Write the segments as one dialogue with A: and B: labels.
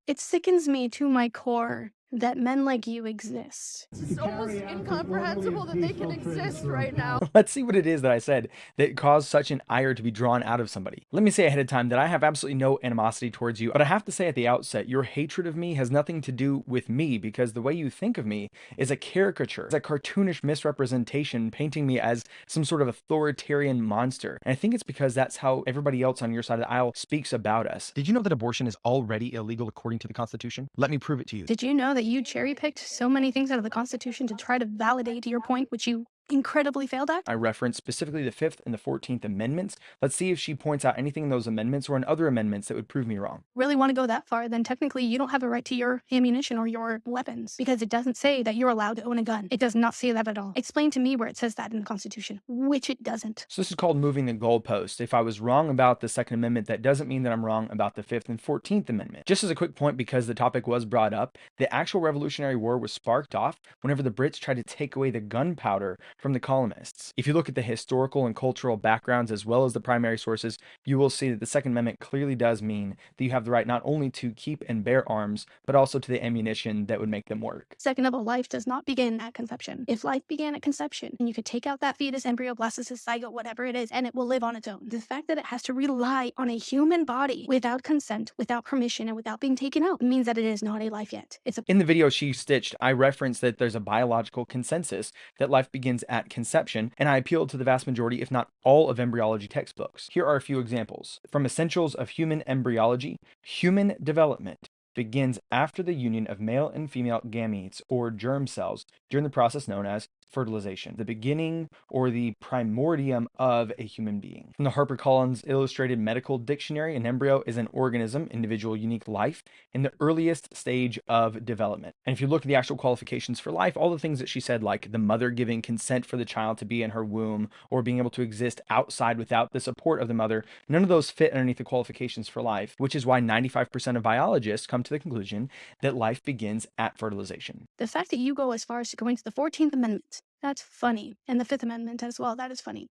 A: It sickens me to my core that men like you exist.
B: It's almost incomprehensible that they can exist right now.
C: Let's see what it is that I said that caused such an ire to be drawn out of somebody. Let me say ahead of time that I have absolutely no animosity towards you, but I have to say at the outset, your hatred of me has nothing to do with me because the way you think of me is a caricature. It's a cartoonish misrepresentation painting me as some sort of authoritarian monster. And I think it's because that's how everybody else on your side of the aisle speaks about us.
D: Did you know that abortion is already illegal according to the Constitution? Let me prove it to you.
A: Did you know that you cherry picked so many things out of the Constitution to try to validate your point, which you incredibly failed at?
C: I referenced specifically the 5th and the 14th Amendments. Let's see if she points out anything in those amendments or in other amendments that would prove me wrong.
A: Really want to go that far, then technically you don't have a right to your ammunition or your weapons because it doesn't say that you're allowed to own a gun. It does not say that at all. Explain to me where it says that in the Constitution, which it doesn't.
C: So this is called moving the goalpost. If I was wrong about the Second Amendment, that doesn't mean that I'm wrong about the 5th and 14th Amendment. Just as a quick point, because the topic was brought up, the actual Revolutionary War was sparked off whenever the Brits tried to take away the gunpowder from the colonists. If you look at the historical and cultural backgrounds as well as the primary sources, you will see that the Second Amendment clearly does mean that you have the right not only to keep and bear arms, but also to the ammunition that would make them work.
A: Second of all, life does not begin at conception. If life began at conception, and you could take out that fetus, embryo, blastocyst, zygote, whatever it is, and it will live on its own. The fact that it has to rely on a human body without consent, without permission, and without being taken out means that it is not a life yet.
C: In the video she stitched, I referenced that there's a biological consensus that life begins at conception, and I appealed to the vast majority, if not all, of embryology textbooks. Here are a few examples. From Essentials of Human Embryology, human development begins after the union of male and female gametes or germ cells during the process known as fertilization, the beginning or the primordium of a human being. From the HarperCollins Illustrated Medical Dictionary, an embryo is an organism, individual, unique life, in the earliest stage of development. And if you look at the actual qualifications for life, all the things that she said, like the mother giving consent for the child to be in her womb or being able to exist outside without the support of the mother, none of those fit underneath the qualifications for life, which is why 95% of biologists come to the conclusion that life begins at fertilization.
A: The fact that you go as far as to go into the 14th Amendment, that's funny. And the 5th Amendment as well, that is funny.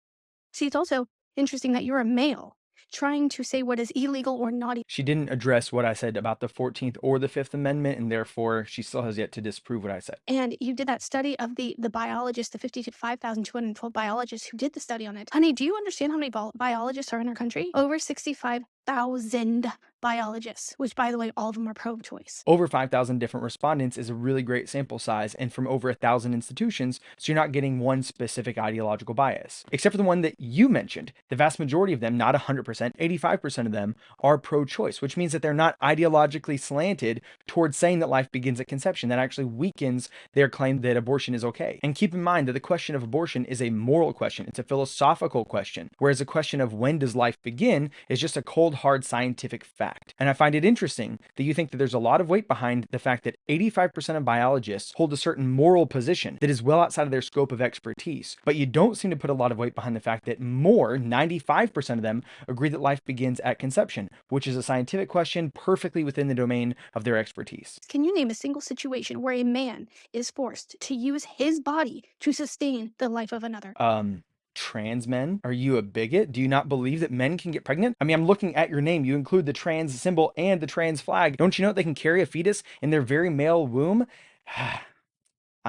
A: See, it's also interesting that you're a male trying to say what is illegal or not.
C: She didn't address what I said about the 14th or the 5th Amendment, and therefore she still has yet to disprove what I said.
A: And you did that study of the biologists, the 55,212 biologists who did the study on it. Honey, do you understand how many biologists are in our country? Over 65,000 biologists, which, by the way, all of them are pro-choice.
C: Over 5,000 different respondents is a really great sample size, and from over 1,000 institutions, so you're not getting one specific ideological bias. Except for the one that you mentioned. The vast majority of them, not 100%, 85% of them, are pro-choice, which means that they're not ideologically slanted towards saying that life begins at conception. That actually weakens their claim that abortion is okay. And keep in mind that the question of abortion is a moral question. It's a philosophical question, whereas the question of when does life begin is just a cold, hard scientific fact. And I find it interesting that you think that there's a lot of weight behind the fact that 85% of biologists hold a certain moral position that is well outside of their scope of expertise, but you don't seem to put a lot of weight behind the fact that 95% of them agree that life begins at conception, which is a scientific question perfectly within the domain of their expertise.
A: Can you name a single situation where a man is forced to use his body to sustain the life of another?
C: Trans men? Are you a bigot? Do you not believe that men can get pregnant? I mean, I'm looking at your name. You include the trans symbol and the trans flag. Don't you know that they can carry a fetus in their very male womb? I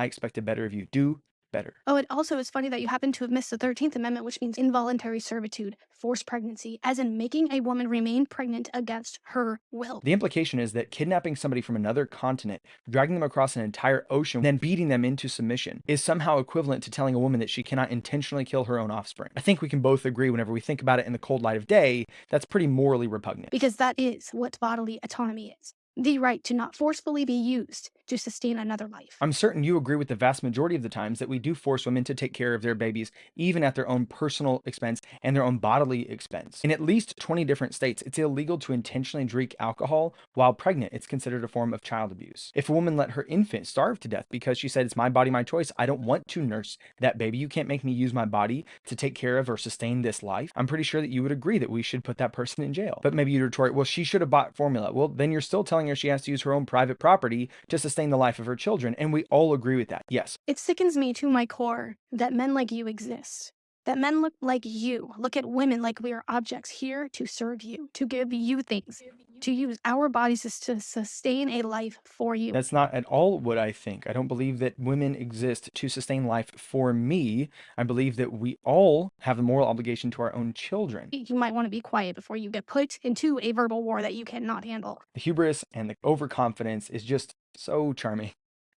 C: expected better of you. Do better.
A: Oh, it also is funny that you happen to have missed the 13th Amendment, which means involuntary servitude, forced pregnancy, as in making a woman remain pregnant against her will.
C: The implication is that kidnapping somebody from another continent, dragging them across an entire ocean, then beating them into submission is somehow equivalent to telling a woman that she cannot intentionally kill her own offspring. I think we can both agree whenever we think about it in the cold light of day, that's pretty morally repugnant.
A: Because that is what bodily autonomy is. The right to not forcefully be used to sustain another life.
C: I'm certain you agree with the vast majority of the times that we do force women to take care of their babies, even at their own personal expense and their own bodily expense. In at least 20 different states, it's illegal to intentionally drink alcohol while pregnant. It's considered a form of child abuse. If a woman let her infant starve to death because she said, it's my body, my choice, I don't want to nurse that baby, you can't make me use my body to take care of or sustain this life, I'm pretty sure that you would agree that we should put that person in jail. But maybe you'd retort, well, she should have bought formula. Well, then you're still telling her she has to use her own private property to sustain the life of her children, and we all agree with that. Yes.
A: It sickens me to my core that men like you exist. That men look like you, look at women like we are objects here to serve you, to give you things, to use our bodies to sustain a life for you.
C: That's not at all what I think. I don't believe that women exist to sustain life for me. I believe that we all have a moral obligation to our own children.
A: You might want to be quiet before you get put into a verbal war that you cannot handle.
C: The hubris and the overconfidence is just so charming.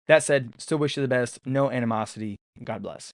C: That said, still wish you the best. No animosity. God bless.